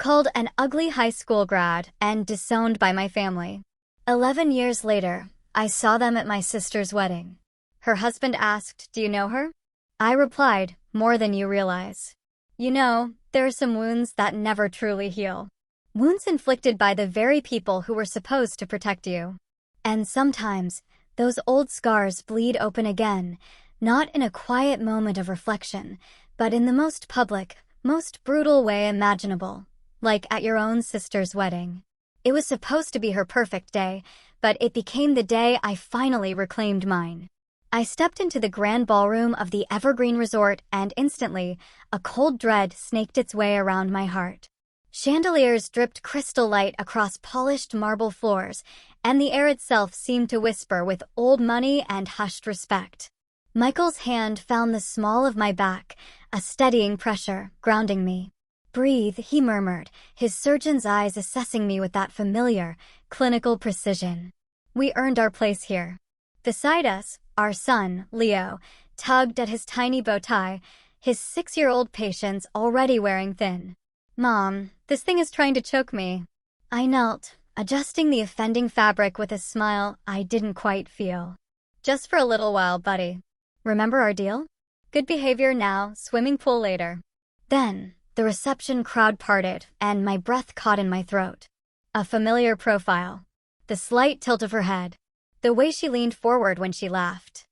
Called an ugly high school grad and disowned by my family. 11 years later, I saw them at my sister's wedding. Her husband asked, "Do you know her?" I replied, "More than you realize." You know, there are some wounds that never truly heal. Wounds inflicted by the very people who were supposed to protect you. And sometimes, those old scars bleed open again, not in a quiet moment of reflection, but in the most public, most brutal way imaginable, like at your own sister's wedding. It was supposed to be her perfect day, but it became the day I finally reclaimed mine. I stepped into the grand ballroom of the Evergreen Resort and instantly, a cold dread snaked its way around my heart. Chandeliers dripped crystal light across polished marble floors, and the air itself seemed to whisper with old money and hushed respect. Michael's hand found the small of my back, a steadying pressure, grounding me. "Breathe," he murmured, his surgeon's eyes assessing me with that familiar, clinical precision. We earned our place here. Beside us, our son, Leo, tugged at his tiny bow tie, his 6-year-old patience already wearing thin. "Mom, this thing is trying to choke me." I knelt, adjusting the offending fabric with a smile I didn't quite feel. "Just for a little while, buddy. Remember our deal? Good behavior now, swimming pool later." Then, the reception crowd parted, and my breath caught in my throat. A familiar profile. The slight tilt of her head. The way she leaned forward when she laughed.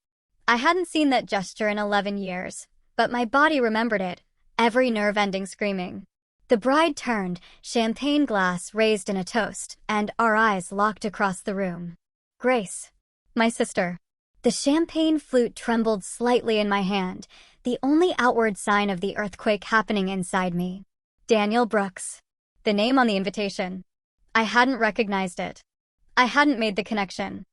I hadn't seen that gesture in 11 years, but my body remembered it, every nerve ending screaming. The bride turned, champagne glass raised in a toast, and our eyes locked across the room. Grace. My sister. The champagne flute trembled slightly in my hand, the only outward sign of the earthquake happening inside me. Daniel Brooks. The name on the invitation. I hadn't recognized it. I hadn't made the connection.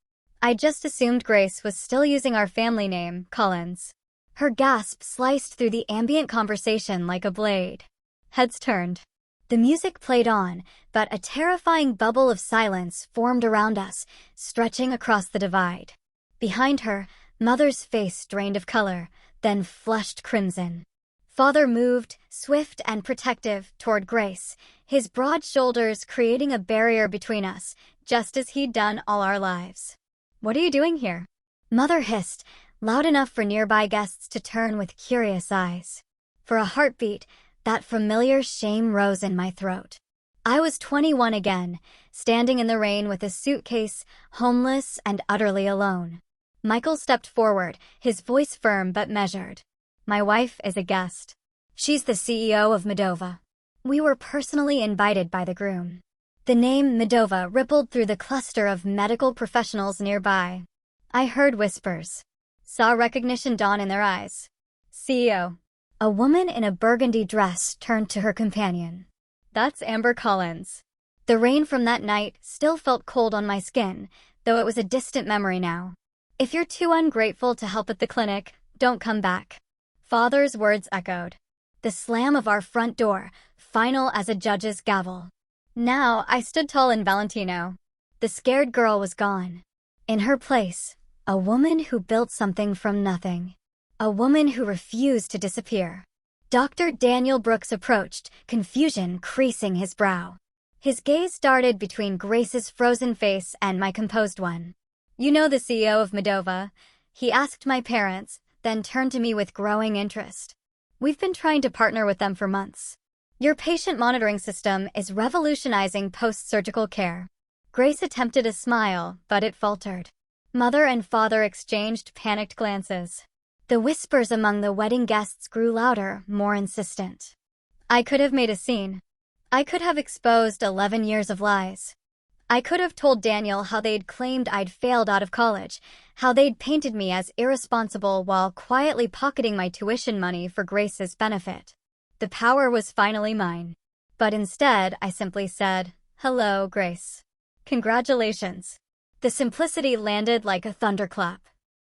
I just assumed Grace was still using our family name, Collins. Her gasp sliced through the ambient conversation like a blade. Heads turned. The music played on, but a terrifying bubble of silence formed around us, stretching across the divide. Behind her, Mother's face drained of color, then flushed crimson. Father moved, swift and protective, toward Grace, his broad shoulders creating a barrier between us, just as he'd done all our lives. "What are you doing here?" Mother hissed, loud enough for nearby guests to turn with curious eyes. For a heartbeat, that familiar shame rose in my throat. I was 21 again, standing in the rain with a suitcase, homeless and utterly alone. Michael stepped forward, his voice firm but measured. "My wife is a guest. She's the CEO of Medova." We were personally invited by the groom. The name Medova rippled through the cluster of medical professionals nearby. I heard whispers. Saw recognition dawn in their eyes. "CEO." A woman in a burgundy dress turned to her companion. "That's Amber Collins." The rain from that night still felt cold on my skin, though it was a distant memory now. "If you're too ungrateful to help at the clinic, don't come back." Father's words echoed. The slam of our front door, final as a judge's gavel. Now I stood tall in Valentino. The scared girl was gone. In her place, a woman who built something from nothing. A woman who refused to disappear. Dr. Daniel Brooks approached, confusion creasing his brow. His gaze darted between Grace's frozen face and my composed one. "You know the CEO of Medova?" He asked my parents, then turned to me with growing interest. "We've been trying to partner with them for months. Your patient monitoring system is revolutionizing post-surgical care." Grace attempted a smile, but it faltered. Mother and father exchanged panicked glances. The whispers among the wedding guests grew louder, more insistent. I could have made a scene. I could have exposed 11 years of lies. I could have told Daniel how they'd claimed I'd failed out of college, how they'd painted me as irresponsible while quietly pocketing my tuition money for Grace's benefit. The power was finally mine. But instead, I simply said, "Hello, Grace. Congratulations." The simplicity landed like a thunderclap.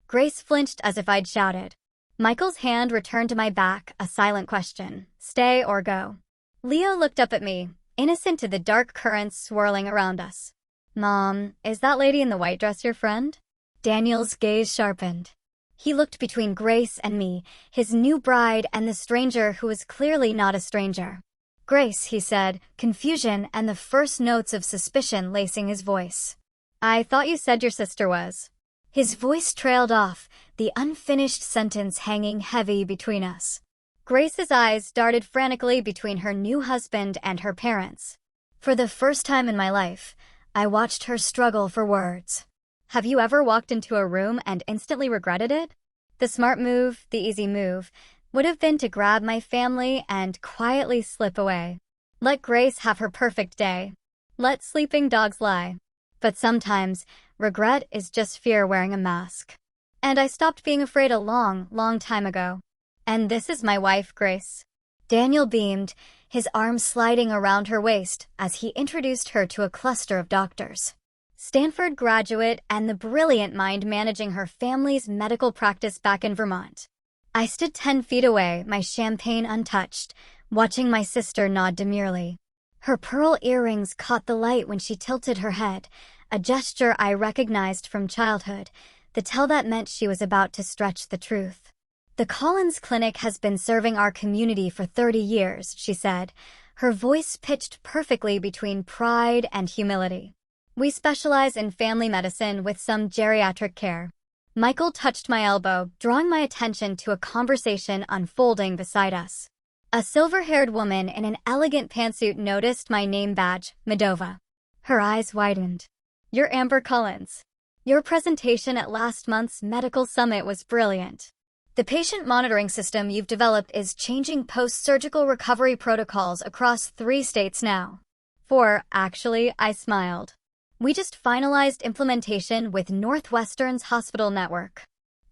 Grace flinched as if I'd shouted. Michael's hand returned to my back, a silent question. Stay or go? Leo looked up at me, innocent to the dark currents swirling around us. "Mom, is that lady in the white dress your friend?" Daniel's gaze sharpened. He looked between Grace and me, his new bride and the stranger who was clearly not a stranger. Grace, he said, confusion and the first notes of suspicion lacing his voice. I thought you said your sister was. His voice trailed off, the unfinished sentence hanging heavy between us. Grace's eyes darted frantically between her new husband and her parents. For the first time in my life, I watched her struggle for words. Have you ever walked into a room and instantly regretted it? The smart move, the easy move, would have been to grab my family and quietly slip away. Let Grace have her perfect day. Let sleeping dogs lie. But sometimes, regret is just fear wearing a mask. And I stopped being afraid a long, long time ago. And this is my wife, Grace. Daniel beamed, his arm sliding around her waist as he introduced her to a cluster of doctors. Stanford graduate and the brilliant mind managing her family's medical practice back in Vermont. I stood 10 feet away, my champagne untouched, watching my sister nod demurely. Her pearl earrings caught the light when she tilted her head, a gesture I recognized from childhood, the tell that meant she was about to stretch the truth. The Collins Clinic has been serving our community for 30 years, she said, her voice pitched perfectly between pride and humility. We specialize in family medicine with some geriatric care. Michael touched my elbow, drawing my attention to a conversation unfolding beside us. A silver-haired woman in an elegant pantsuit noticed my name badge, Medova. Her eyes widened. You're Amber Collins. Your presentation at last month's medical summit was brilliant. The patient monitoring system you've developed is changing post-surgical recovery protocols across 3 states now. 4, actually, I smiled. We just finalized implementation with Northwestern's hospital network.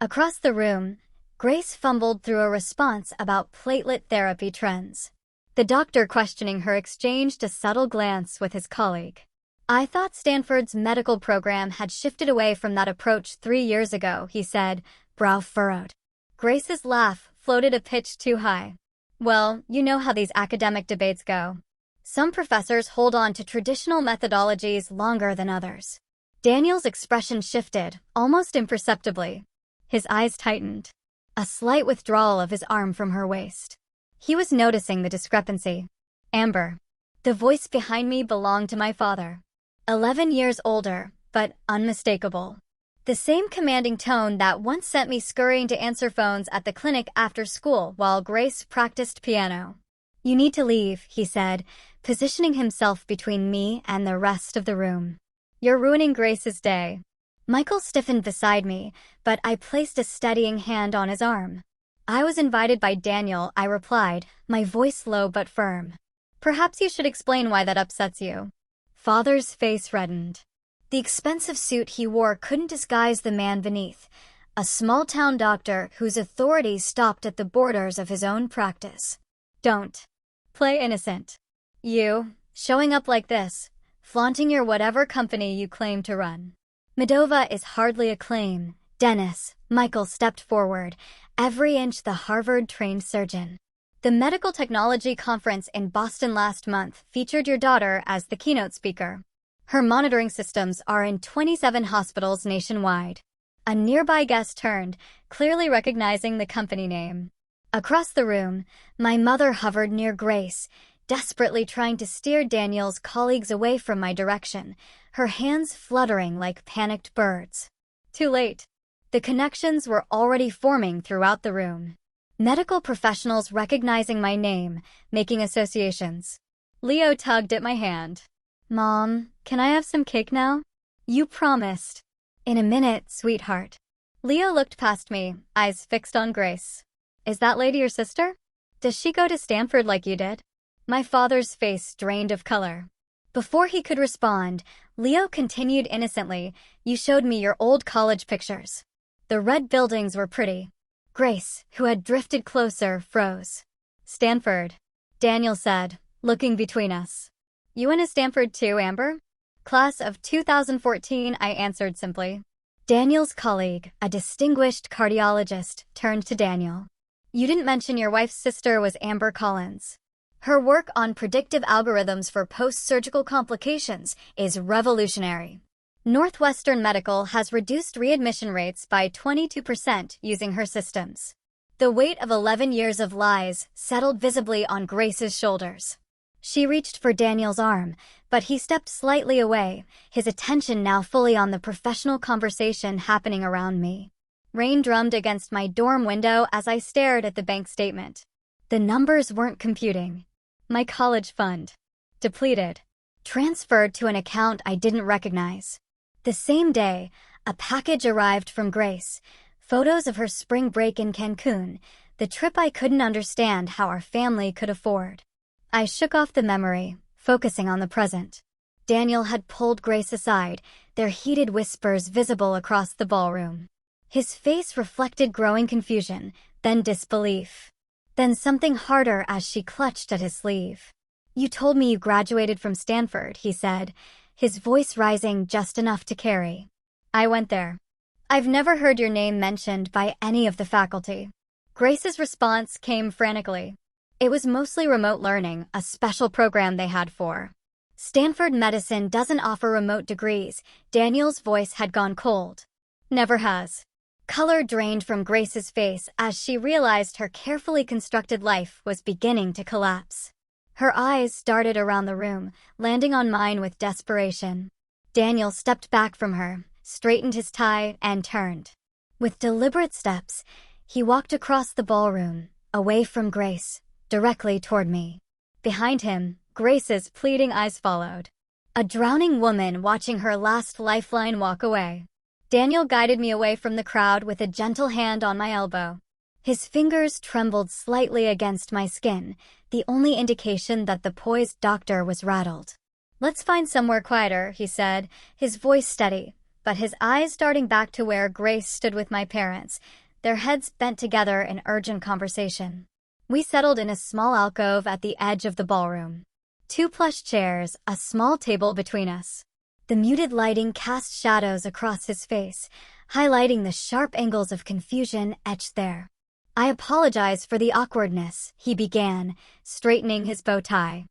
Across the room, Grace fumbled through a response about platelet therapy trends. The doctor questioning her exchanged a subtle glance with his colleague. I thought Stanford's medical program had shifted away from that approach 3 years ago, he said, brow furrowed. Grace's laugh floated a pitch too high. Well, you know how these academic debates go. Some professors hold on to traditional methodologies longer than others. Daniel's expression shifted, almost imperceptibly. His eyes tightened. A slight withdrawal of his arm from her waist. He was noticing the discrepancy. Amber. The voice behind me belonged to my father. 11 years older, but unmistakable. The same commanding tone that once sent me scurrying to answer phones at the clinic after school while Grace practiced piano. You need to leave, he said, positioning himself between me and the rest of the room. You're ruining Grace's day. Michael stiffened beside me, but I placed a steadying hand on his arm. I was invited by Daniel, I replied, my voice low but firm. Perhaps you should explain why that upsets you. Father's face reddened. The expensive suit he wore couldn't disguise the man beneath, a small-town doctor whose authority stopped at the borders of his own practice. Don't play innocent. You, showing up like this, flaunting your whatever company you claim to run. Medova is hardly a claim. Dennis, Michael stepped forward, every inch the Harvard-trained surgeon. The medical technology conference in Boston last month featured your daughter as the keynote speaker. Her monitoring systems are in 27 hospitals nationwide. A nearby guest turned, clearly recognizing the company name. Across the room, my mother hovered near Grace, desperately trying to steer Daniel's colleagues away from my direction, her hands fluttering like panicked birds. Too late. The connections were already forming throughout the room. Medical professionals recognizing my name, making associations. Leo tugged at my hand. Mom, can I have some cake now? You promised. In a minute, sweetheart. Leo looked past me, eyes fixed on Grace. Is that lady your sister? Does she go to Stanford like you did? My father's face drained of color. Before he could respond, Leo continued innocently, you showed me your old college pictures. The red buildings were pretty. Grace, who had drifted closer, froze. Stanford, Daniel said, looking between us. You went to Stanford too, Amber? Class of 2014, I answered simply. Daniel's colleague, a distinguished cardiologist, turned to Daniel. You didn't mention your wife's sister was Amber Collins. Her work on predictive algorithms for post-surgical complications is revolutionary. Northwestern Medical has reduced readmission rates by 22% using her systems. The weight of 11 years of lies settled visibly on Grace's shoulders. She reached for Daniel's arm, but he stepped slightly away, his attention now fully on the professional conversation happening around me. Rain drummed against my dorm window as I stared at the bank statement. The numbers weren't computing. My college fund. Depleted. Transferred to an account I didn't recognize. The same day, a package arrived from Grace. Photos of her spring break in Cancun, the trip I couldn't understand how our family could afford. I shook off the memory, focusing on the present. Daniel had pulled Grace aside, their heated whispers visible across the ballroom. His face reflected growing confusion, then disbelief. Then something harder as she clutched at his sleeve. "You told me you graduated from Stanford," he said, his voice rising just enough to carry. "I went there. I've never heard your name mentioned by any of the faculty." Grace's response came frantically. It was mostly remote learning, a special program they had for. Stanford Medicine doesn't offer remote degrees. Daniel's voice had gone cold. Never has. Color drained from Grace's face as she realized her carefully constructed life was beginning to collapse. Her eyes darted around the room, landing on mine with desperation. Daniel stepped back from her, straightened his tie, and turned. With deliberate steps, he walked across the ballroom, away from Grace, directly toward me. Behind him, Grace's pleading eyes followed. A drowning woman watching her last lifeline walk away. Daniel guided me away from the crowd with a gentle hand on my elbow. His fingers trembled slightly against my skin, the only indication that the poised doctor was rattled. "Let's find somewhere quieter," he said, his voice steady, but his eyes darting back to where Grace stood with my parents, their heads bent together in urgent conversation. We settled in a small alcove at the edge of the ballroom. 2 plush chairs, a small table between us. The muted lighting cast shadows across his face, highlighting the sharp angles of confusion etched there. "I apologize for the awkwardness," he began, straightening his bow tie.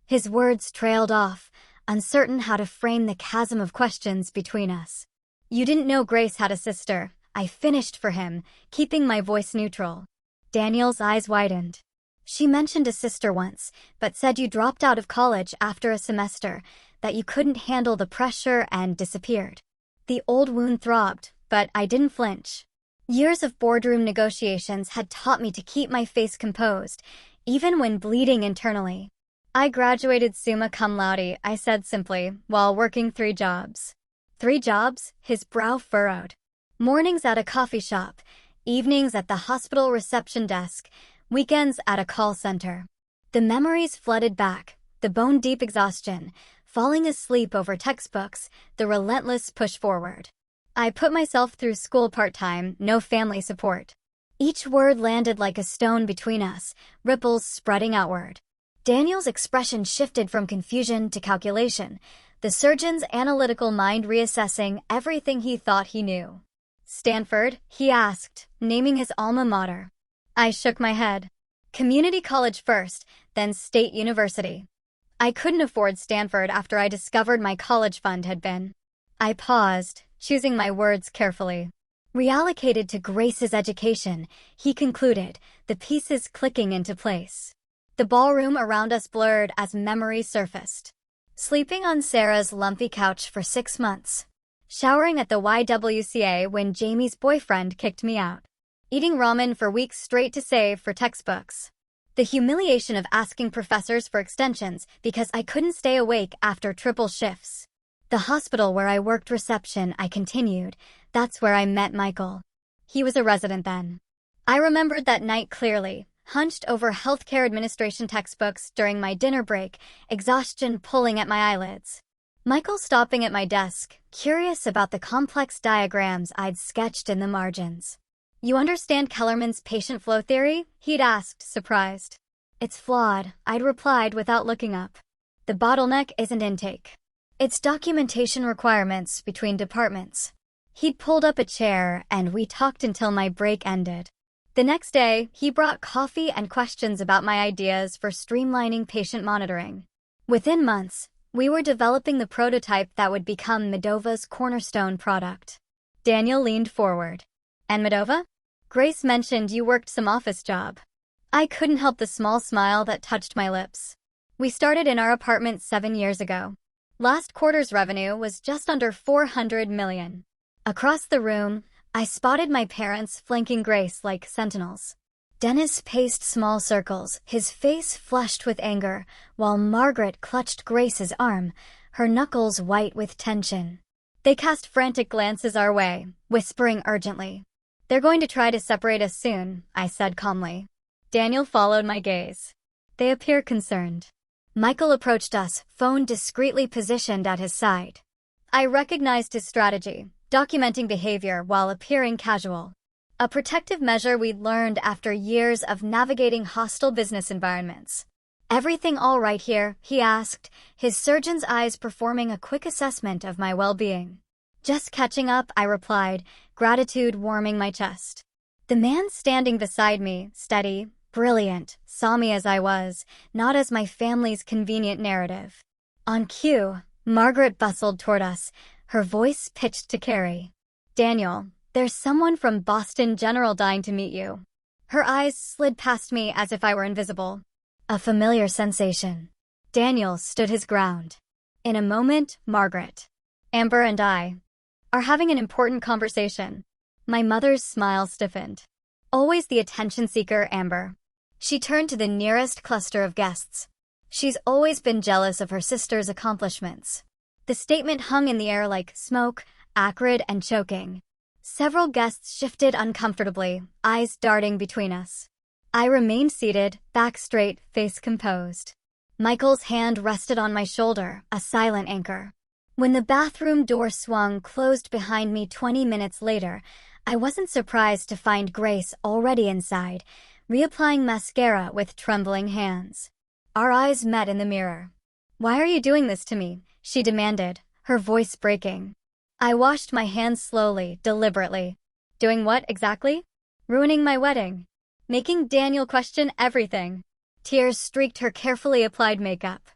His words trailed off, uncertain how to frame the chasm of questions between us. "You didn't know Grace had a sister," I finished for him, keeping my voice neutral. Daniel's eyes widened. "She mentioned a sister once, but said you dropped out of college after a semester, that you couldn't handle the pressure and disappeared." The old wound throbbed, but I didn't flinch. Years of boardroom negotiations had taught me to keep my face composed, even when bleeding internally. "I graduated summa cum laude," I said simply, while working 3 jobs. 3 jobs? His brow furrowed. Mornings at a coffee shop, evenings at the hospital reception desk, weekends at a call center. The memories flooded back, the bone-deep exhaustion, falling asleep over textbooks, the relentless push forward. I put myself through school part-time, no family support. Each word landed like a stone between us, ripples spreading outward. Daniel's expression shifted from confusion to calculation, the surgeon's analytical mind reassessing everything he thought he knew. "Stanford?" he asked, naming his alma mater. I shook my head. "Community college first, then state university." I couldn't afford Stanford after I discovered my college fund had been. I paused, choosing my words carefully. "Reallocated to Grace's education," he concluded, the pieces clicking into place. The ballroom around us blurred as memory surfaced. Sleeping on Sarah's lumpy couch for 6 months. Showering at the YWCA when Jamie's boyfriend kicked me out. Eating ramen for weeks straight to save for textbooks. The humiliation of asking professors for extensions because I couldn't stay awake after triple shifts. The hospital where I worked reception, I continued. That's where I met Michael. He was a resident then. I remembered that night clearly, hunched over healthcare administration textbooks during my dinner break, exhaustion pulling at my eyelids. Michael stopping at my desk, curious about the complex diagrams I'd sketched in the margins. "You understand Kellerman's patient flow theory?" he'd asked, surprised. "It's flawed," I'd replied without looking up. "The bottleneck isn't intake. It's documentation requirements between departments." He'd pulled up a chair, and we talked until my break ended. The next day, he brought coffee and questions about my ideas for streamlining patient monitoring. Within months, we were developing the prototype that would become Medova's cornerstone product. Daniel leaned forward. "And Medova? Grace mentioned you worked some office job." I couldn't help the small smile that touched my lips. We started in our apartment 7 years ago. Last quarter's revenue was just under 400 million. Across the room, I spotted my parents flanking Grace like sentinels. Dennis paced small circles, his face flushed with anger, while Margaret clutched Grace's arm, her knuckles white with tension. They cast frantic glances our way, whispering urgently. "They're going to try to separate us soon," I said calmly. Daniel followed my gaze. "They appear concerned." Michael approached us, phone discreetly positioned at his side. I recognized his strategy, documenting behavior while appearing casual. A protective measure we'd learned after years of navigating hostile business environments. "Everything all right here?" he asked, his surgeon's eyes performing a quick assessment of my well-being. "Just catching up," I replied, gratitude warming my chest. The man standing beside me, steady, brilliant, saw me as I was, not as my family's convenient narrative. On cue, Margaret bustled toward us, her voice pitched to Carrie. "Daniel, there's someone from Boston General dying to meet you." Her eyes slid past me as if I were invisible. A familiar sensation. Daniel stood his ground. In a moment, Margaret, Amber and I are having an important conversation. My mother's smile stiffened. Always the attention seeker, Amber. She turned to the nearest cluster of guests. She's always been jealous of her sister's accomplishments. The statement hung in the air like smoke, acrid and choking. Several guests shifted uncomfortably, eyes darting between us. I remained seated, back straight, face composed. Michael's hand rested on my shoulder, a silent anchor. When the bathroom door swung closed behind me 20 minutes later, I wasn't surprised to find Grace already inside, reapplying mascara with trembling hands. Our eyes met in the mirror. "Why are you doing this to me?" she demanded, her voice breaking. I washed my hands slowly, deliberately. "Doing what exactly?" "Ruining my wedding. Making Daniel question everything." Tears streaked her carefully applied makeup.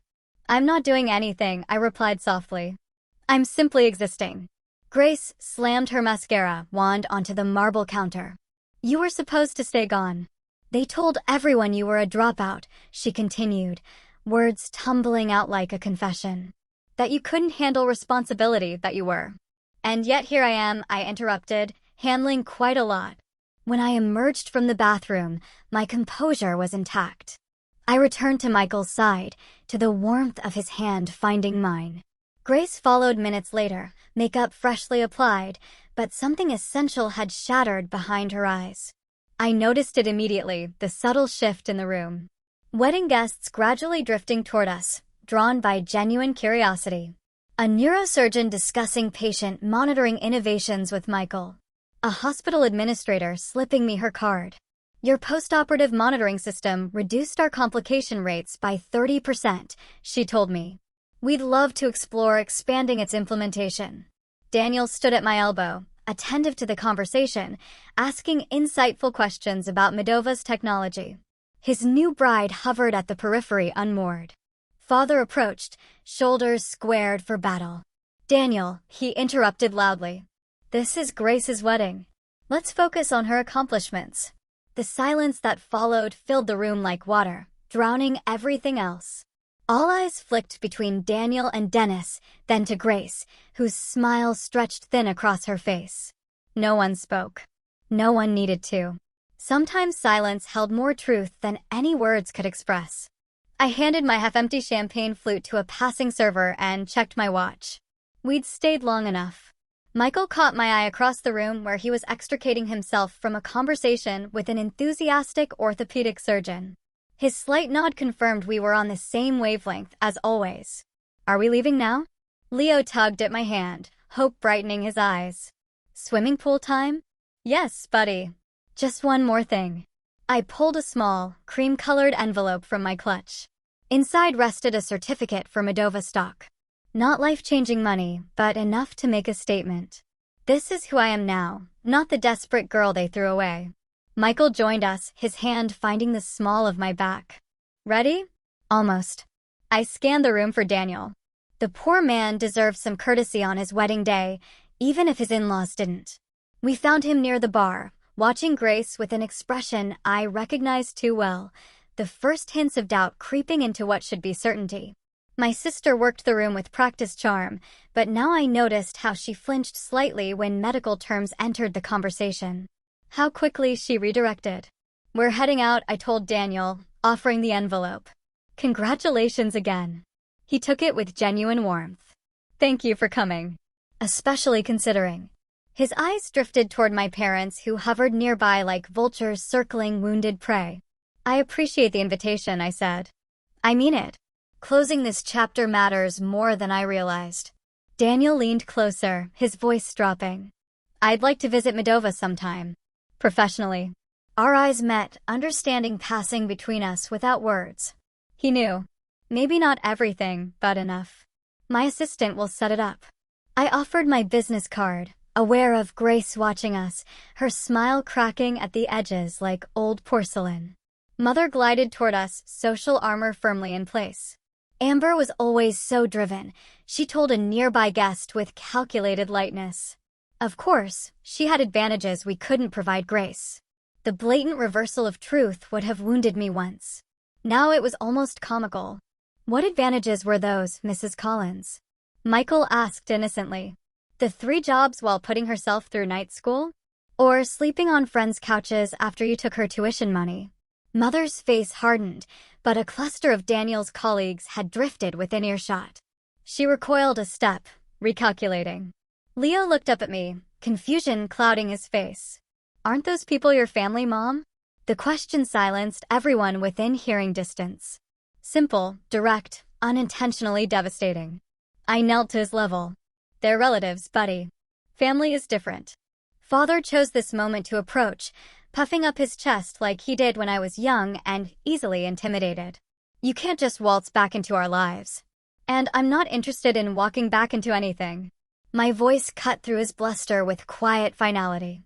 "I'm not doing anything," I replied softly. "I'm simply existing." Grace slammed her mascara wand onto the marble counter. "You were supposed to stay gone. They told everyone you were a dropout," she continued, words tumbling out like a confession. "That you couldn't handle responsibility, that you were. And yet here I am," I interrupted, handling quite a lot. When I emerged from the bathroom, my composure was intact. I returned to Michael's side, to the warmth of his hand finding mine. Grace followed minutes later, makeup freshly applied, but something essential had shattered behind her eyes. I noticed it immediately, the subtle shift in the room. Wedding guests gradually drifting toward us, drawn by genuine curiosity. A neurosurgeon discussing patient monitoring innovations with Michael. A hospital administrator slipping me her card. "Your postoperative monitoring system reduced our complication rates by 30%, she told me. "We'd love to explore expanding its implementation." Daniel stood at my elbow, attentive to the conversation, asking insightful questions about Medova's technology. His new bride hovered at the periphery unmoored. Father approached, shoulders squared for battle. "Daniel," he interrupted loudly. "This is Grace's wedding. Let's focus on her accomplishments." The silence that followed filled the room like water, drowning everything else. All eyes flicked between Daniel and Dennis, then to Grace, whose smile stretched thin across her face. No one spoke. No one needed to. Sometimes silence held more truth than any words could express. I handed my half-empty champagne flute to a passing server and checked my watch. We'd stayed long enough. Michael caught my eye across the room where he was extricating himself from a conversation with an enthusiastic orthopedic surgeon. His slight nod confirmed we were on the same wavelength as always. "Are we leaving now?" Leo tugged at my hand, hope brightening his eyes. "Swimming pool time?" "Yes, buddy. Just one more thing." I pulled a small, cream-colored envelope from my clutch. Inside rested a certificate for Medova stock. Not life-changing money, but enough to make a statement. This is who I am now, not the desperate girl they threw away. Michael joined us, his hand finding the small of my back. "Ready?" "Almost." I scanned the room for Daniel. The poor man deserved some courtesy on his wedding day, even if his in-laws didn't. We found him near the bar, watching Grace with an expression I recognized too well, the first hints of doubt creeping into what should be certainty. My sister worked the room with practiced charm, but now I noticed how she flinched slightly when medical terms entered the conversation. How quickly she redirected. "We're heading out," I told Daniel, offering the envelope. "Congratulations again." He took it with genuine warmth. "Thank you for coming. Especially considering." His eyes drifted toward my parents, who hovered nearby like vultures circling wounded prey. "I appreciate the invitation," I said. "I mean it. Closing this chapter matters more than I realized." Daniel leaned closer, his voice dropping. "I'd like to visit Moldova sometime. Professionally." Our eyes met, understanding passing between us without words. He knew. Maybe not everything, but enough. "My assistant will set it up." I offered my business card, aware of Grace watching us, her smile cracking at the edges like old porcelain. Mother glided toward us, social armor firmly in place. Amber was always so driven, she told a nearby guest with calculated lightness. Of course, she had advantages we couldn't provide Grace. The blatant reversal of truth would have wounded me once. Now it was almost comical. "What advantages were those, Mrs. Collins?" Michael asked innocently. "The 3 jobs while putting herself through night school? Or sleeping on friends' couches after you took her tuition money?" Mother's face hardened, but a cluster of Daniel's colleagues had drifted within earshot. She recoiled a step, recalculating. Leo looked up at me, confusion clouding his face. "Aren't those people your family, Mom?" The question silenced everyone within hearing distance. Simple, direct, unintentionally devastating. I knelt to his level. "They're relatives, buddy. Family is different." Father chose this moment to approach, puffing up his chest like he did when I was young and easily intimidated. "You can't just waltz back into our lives. And I'm not interested in walking back into anything." My voice cut through his bluster with quiet finality.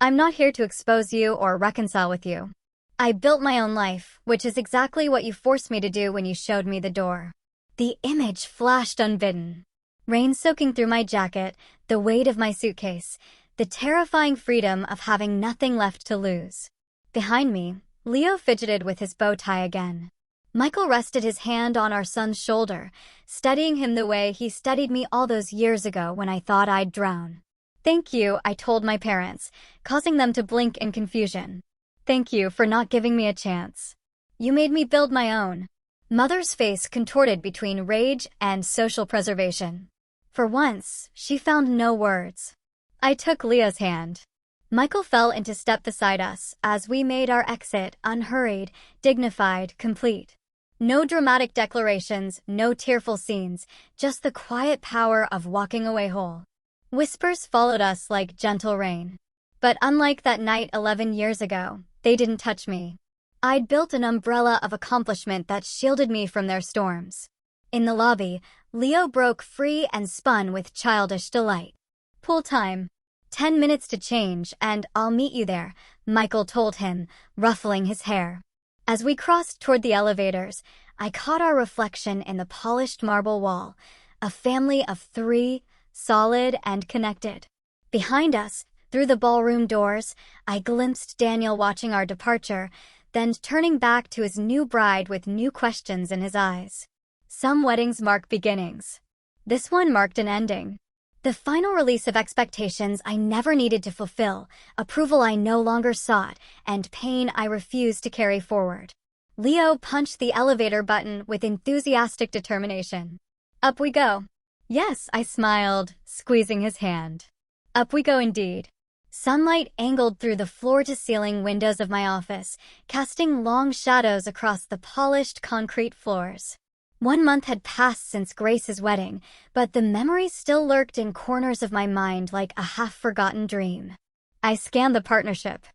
"I'm not here to expose you or reconcile with you. I built my own life, which is exactly what you forced me to do when you showed me the door." The image flashed unbidden. Rain soaking through my jacket, the weight of my suitcase, the terrifying freedom of having nothing left to lose. Behind me, Leo fidgeted with his bow tie again. Michael rested his hand on our son's shoulder, steadying him the way he steadied me all those years ago when I thought I'd drown. "Thank you," I told my parents, causing them to blink in confusion. "Thank you for not giving me a chance. You made me build my own." Mother's face contorted between rage and social preservation. For once, she found no words. I took Leah's hand. Michael fell into step beside us as we made our exit unhurried, dignified, complete. No dramatic declarations, no tearful scenes, just the quiet power of walking away whole. Whispers followed us like gentle rain. But unlike that night 11 years ago, they didn't touch me. I'd built an umbrella of accomplishment that shielded me from their storms. In the lobby, Leo broke free and spun with childish delight. "Pool time. 10 minutes to change, and I'll meet you there," Michael told him, ruffling his hair. As we crossed toward the elevators, I caught our reflection in the polished marble wall, a family of 3, solid and connected. Behind us, through the ballroom doors, I glimpsed Daniel watching our departure, then turning back to his new bride with new questions in his eyes. Some weddings mark beginnings. This one marked an ending. The final release of expectations I never needed to fulfill, approval I no longer sought, and pain I refused to carry forward. Leo punched the elevator button with enthusiastic determination. "Up we go." "Yes," I smiled, squeezing his hand. Up we go indeed. Sunlight angled through the floor-to-ceiling windows of my office, casting long shadows across the polished concrete floors. 1 month had passed since Grace's wedding, but the memory still lurked in corners of my mind like a half-forgotten dream. I scanned the partnership.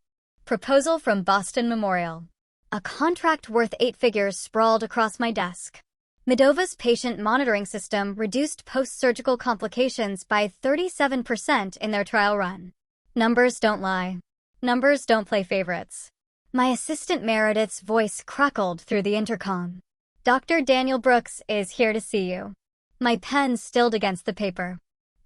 Proposal from Boston Memorial. A contract worth 8 figures sprawled across my desk. Moldova's patient monitoring system reduced post-surgical complications by 37% in their trial run. Numbers don't lie. Numbers don't play favorites. My assistant Meredith's voice crackled through the intercom. "Dr. Daniel Brooks is here to see you." My pen stilled against the paper.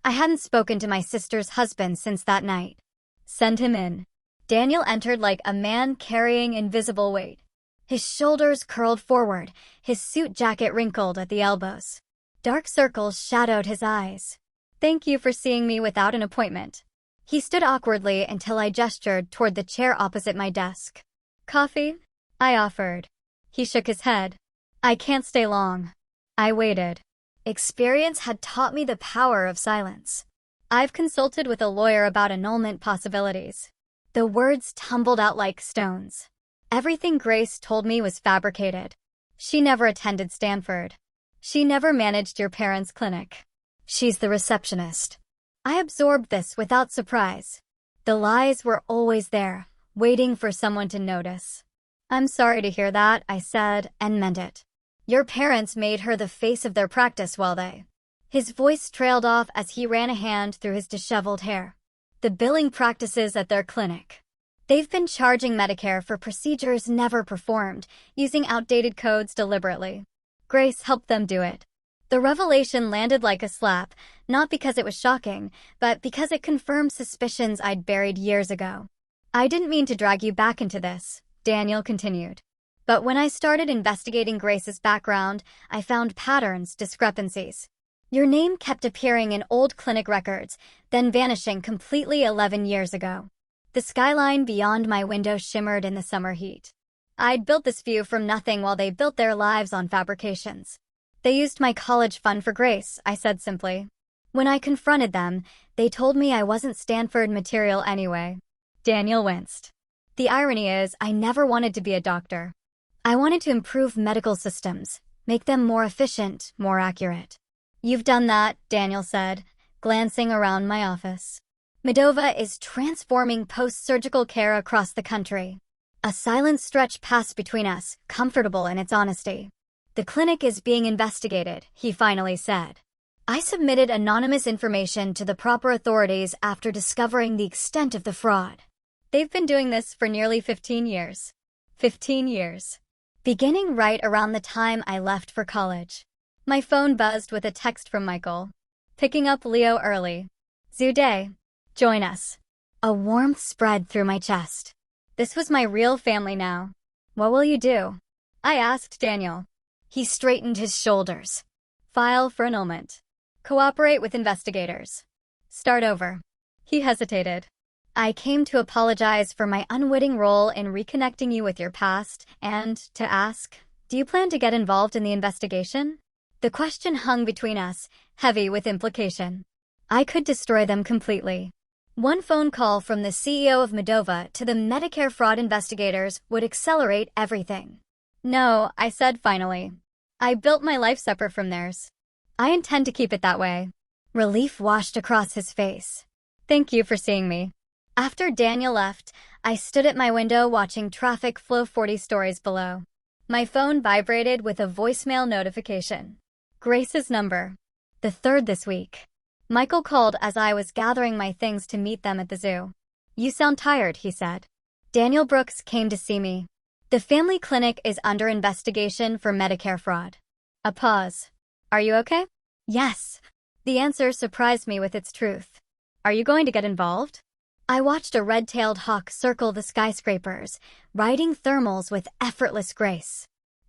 I hadn't spoken to my sister's husband since that night. "Send him in." Daniel entered like a man carrying invisible weight. His shoulders curled forward, his suit jacket wrinkled at the elbows. Dark circles shadowed his eyes. "Thank you for seeing me without an appointment." He stood awkwardly until I gestured toward the chair opposite my desk. "Coffee?" I offered. He shook his head. "I can't stay long." I waited. Experience had taught me the power of silence. "I've consulted with a lawyer about annulment possibilities." The words tumbled out like stones. Everything Grace told me was fabricated. She never attended Stanford. She never managed your parents' clinic. She's the receptionist. I absorbed this without surprise. The lies were always there, waiting for someone to notice. "I'm sorry to hear that," I said, and meant it. "Your parents made her the face of their practice while they—" His voice trailed off as he ran a hand through his disheveled hair. "The billing practices at their clinic. They've been charging Medicare for procedures never performed, using outdated codes deliberately. Grace helped them do it." The revelation landed like a slap, not because it was shocking, but because it confirmed suspicions I'd buried years ago. "I didn't mean to drag you back into this," Daniel continued. "But when I started investigating Grace's background, I found patterns, discrepancies. Your name kept appearing in old clinic records, then vanishing completely 11 years ago. The skyline beyond my window shimmered in the summer heat. I'd built this view from nothing while they built their lives on fabrications. They used my college fund for Grace," I said simply. When I confronted them, they told me I wasn't Stanford material anyway. Daniel winced. "The irony is, I never wanted to be a doctor. I wanted to improve medical systems, make them more efficient, more accurate." "You've done that," Daniel said, glancing around my office. "Medova is transforming post-surgical care across the country." A silent stretch passed between us, comfortable in its honesty. "The clinic is being investigated," he finally said. I submitted anonymous information to the proper authorities after discovering the extent of the fraud. They've been doing this for nearly 15 years. 15 years. Beginning right around the time I left for college. My phone buzzed with a text from Michael. "Picking up Leo early. Zoo day. Join us." A warmth spread through my chest. This was my real family now. "What will you do?" I asked Daniel. He straightened his shoulders. "File for annulment. Cooperate with investigators. Start over." He hesitated. "I came to apologize for my unwitting role in reconnecting you with your past and to ask, do you plan to get involved in the investigation?" The question hung between us, heavy with implication. I could destroy them completely. One phone call from the CEO of Medova to the Medicare fraud investigators would accelerate everything. "No," I said finally. "I built my life separate from theirs. I intend to keep it that way." Relief washed across his face. "Thank you for seeing me." After Daniel left, I stood at my window watching traffic flow 40 stories below. My phone vibrated with a voicemail notification. Grace's number. The third this week. Michael called as I was gathering my things to meet them at the zoo. "You sound tired," he said. "Daniel Brooks came to see me. The family clinic is under investigation for Medicare fraud." A pause. "Are you okay?" "Yes." The answer surprised me with its truth. "Are you going to get involved?" I watched a red-tailed hawk circle the skyscrapers, riding thermals with effortless grace.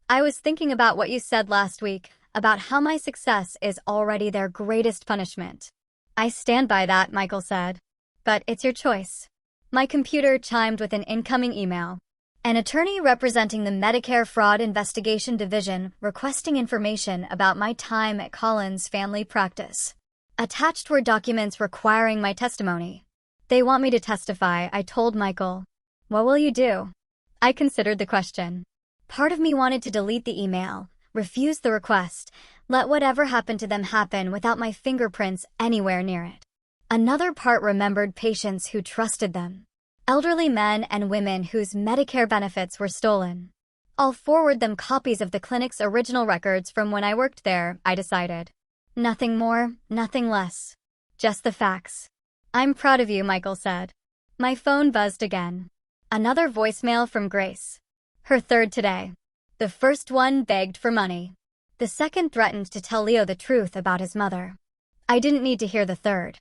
"I was thinking about what you said last week, about how my success is already their greatest punishment." "I stand by that," Michael said. "But it's your choice." My computer chimed with an incoming email. An attorney representing the Medicare Fraud Investigation Division requesting information about my time at Collins Family Practice. Attached were documents requiring my testimony. "They want me to testify," I told Michael. "What will you do?" I considered the question. Part of me wanted to delete the email, refuse the request, let whatever happened to them happen without my fingerprints anywhere near it. Another part remembered patients who trusted them. Elderly men and women whose Medicare benefits were stolen. "I'll forward them copies of the clinic's original records from when I worked there," I decided. Nothing more, nothing less. Just the facts. "I'm proud of you," Michael said. My phone buzzed again. Another voicemail from Grace. Her third today. The first one begged for money. The second threatened to tell Leo the truth about his mother. I didn't need to hear the third.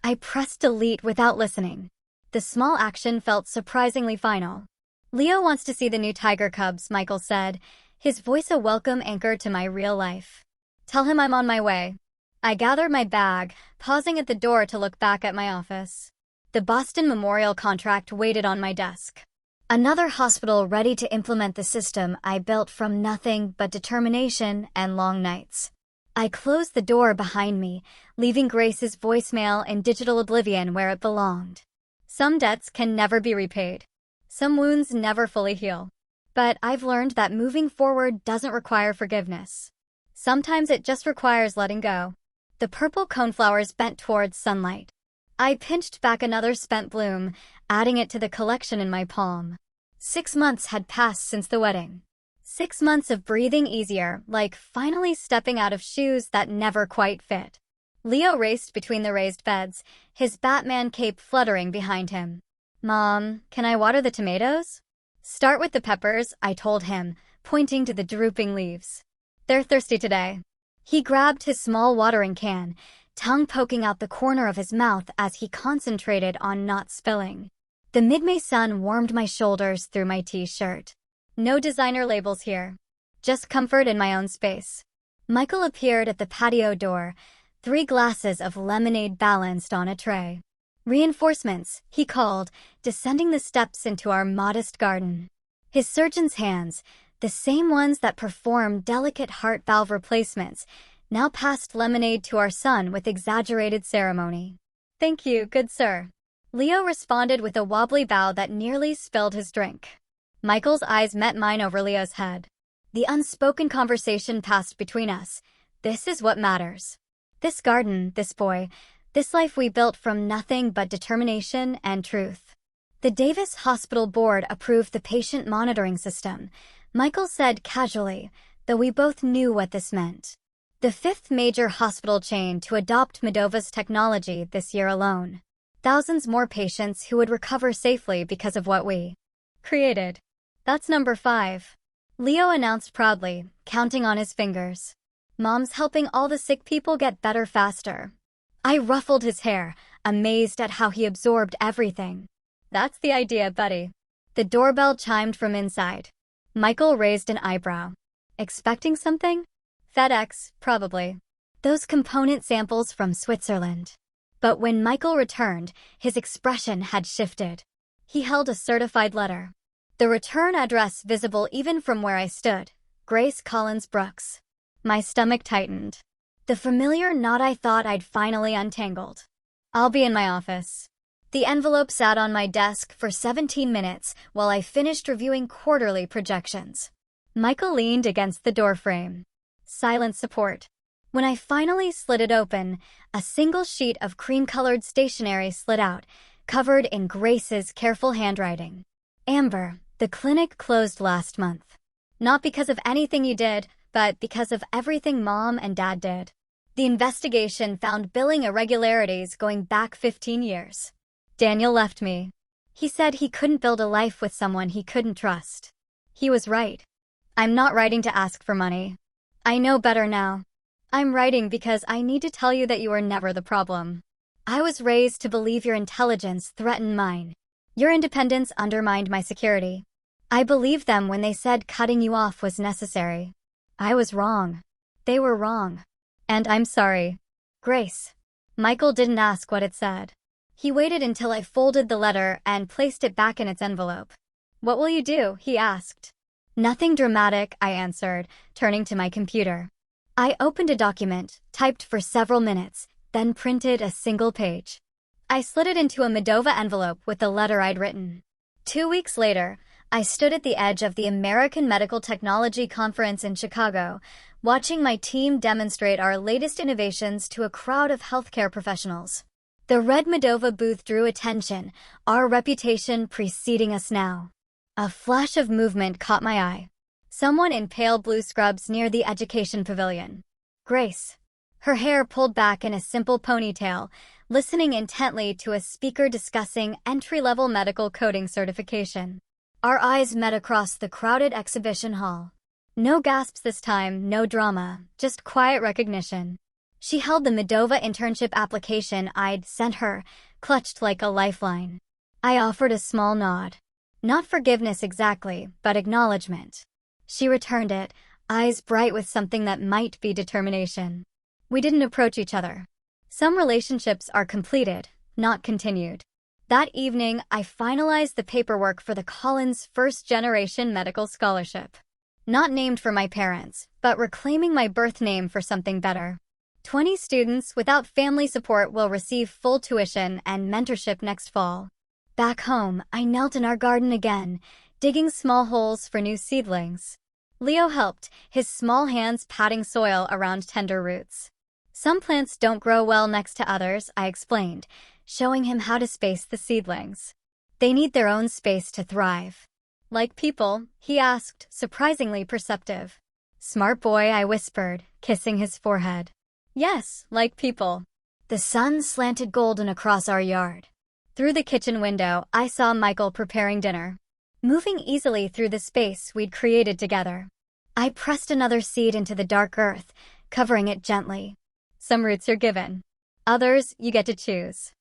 I pressed delete without listening. The small action felt surprisingly final. Leo wants to see the new tiger cubs, Michael said, his voice a welcome anchor to my real life. Tell him I'm on my way. I gathered my bag, pausing at the door to look back at my office. The Boston Memorial contract waited on my desk. Another hospital ready to implement the system I built from nothing but determination and long nights. I closed the door behind me, leaving Grace's voicemail in digital oblivion where it belonged. Some debts can never be repaid. Some wounds never fully heal. But I've learned that moving forward doesn't require forgiveness. Sometimes it just requires letting go. The purple coneflowers bent towards sunlight. I pinched back another spent bloom, adding it to the collection in my palm. 6 months had passed since the wedding. 6 months of breathing easier, like finally stepping out of shoes that never quite fit. Leo raced between the raised beds, his Batman cape fluttering behind him. Mom, can I water the tomatoes? Start with the peppers, I told him, pointing to the drooping leaves. They're thirsty today. He grabbed his small watering can, tongue poking out the corner of his mouth as he concentrated on not spilling. The mid-May sun warmed my shoulders through my t-shirt. No designer labels here. Just comfort in my own space. Michael appeared at the patio door, 3 glasses of lemonade balanced on a tray. Reinforcements, he called, descending the steps into our modest garden. His surgeon's hands, the same ones that perform delicate heart valve replacements, now passed lemonade to our son with exaggerated ceremony. Thank you, good sir. Leo responded with a wobbly bow that nearly spilled his drink. Michael's eyes met mine over Leo's head. The unspoken conversation passed between us. This is what matters. This garden, this boy, this life we built from nothing but determination and truth. The Davis Hospital Board approved the patient monitoring system, Michael said casually, though we both knew what this meant. The 5th major hospital chain to adopt Modova's technology this year alone. Thousands more patients who would recover safely because of what we created. That's number 5. Leo announced proudly, counting on his fingers. Mom's helping all the sick people get better faster. I ruffled his hair, amazed at how he absorbed everything. That's the idea, buddy. The doorbell chimed from inside. Michael raised an eyebrow. Expecting something? FedEx, probably. Those component samples from Switzerland. But when Michael returned, his expression had shifted. He held a certified letter. The return address visible even from where I stood. Grace Collins Brooks. My stomach tightened. The familiar knot I thought I'd finally untangled. I'll be in my office. The envelope sat on my desk for 17 minutes while I finished reviewing quarterly projections. Michael leaned against the doorframe. Silent support. When I finally slid it open, a single sheet of cream-colored stationery slid out, covered in Grace's careful handwriting. Amber, the clinic closed last month. Not because of anything you did, but because of everything Mom and Dad did. The investigation found billing irregularities going back 15 years. Daniel left me. He said he couldn't build a life with someone he couldn't trust. He was right. I'm not writing to ask for money. I know better now. I'm writing because I need to tell you that you were never the problem. I was raised to believe your intelligence threatened mine. Your independence undermined my security. I believed them when they said cutting you off was necessary. I was wrong. They were wrong. And I'm sorry. Grace. Michael didn't ask what it said. He waited until I folded the letter and placed it back in its envelope. What will you do? He asked. Nothing dramatic, I answered, turning to my computer. I opened a document, typed for several minutes, then printed a single page. I slid it into a Modova envelope with the letter I'd written. 2 weeks later, I stood at the edge of the American Medical Technology Conference in Chicago, watching my team demonstrate our latest innovations to a crowd of healthcare professionals. The red Modova booth drew attention, our reputation preceding us now. A flash of movement caught my eye. Someone in pale blue scrubs near the education pavilion. Grace. Her hair pulled back in a simple ponytail, listening intently to a speaker discussing entry-level medical coding certification. Our eyes met across the crowded exhibition hall. No gasps this time, no drama, just quiet recognition. She held the Modova internship application I'd sent her, clutched like a lifeline. I offered a small nod. Not forgiveness exactly, but acknowledgement. She returned it, eyes bright with something that might be determination. We didn't approach each other. Some relationships are completed, not continued. That evening, I finalized the paperwork for the Collins first-generation medical scholarship. Not named for my parents, but reclaiming my birth name for something better. 20 students without family support will receive full tuition and mentorship next fall. Back home, I knelt in our garden again, digging small holes for new seedlings. Leo helped, his small hands patting soil around tender roots. Some plants don't grow well next to others, I explained, showing him how to space the seedlings. They need their own space to thrive. Like people, he asked, surprisingly perceptive. Smart boy, I whispered, kissing his forehead. Yes, like people. The sun slanted golden across our yard. Through the kitchen window, I saw Michael preparing dinner. Moving easily through the space we'd created together. I pressed another seed into the dark earth, covering it gently. Some roots are given. Others, you get to choose.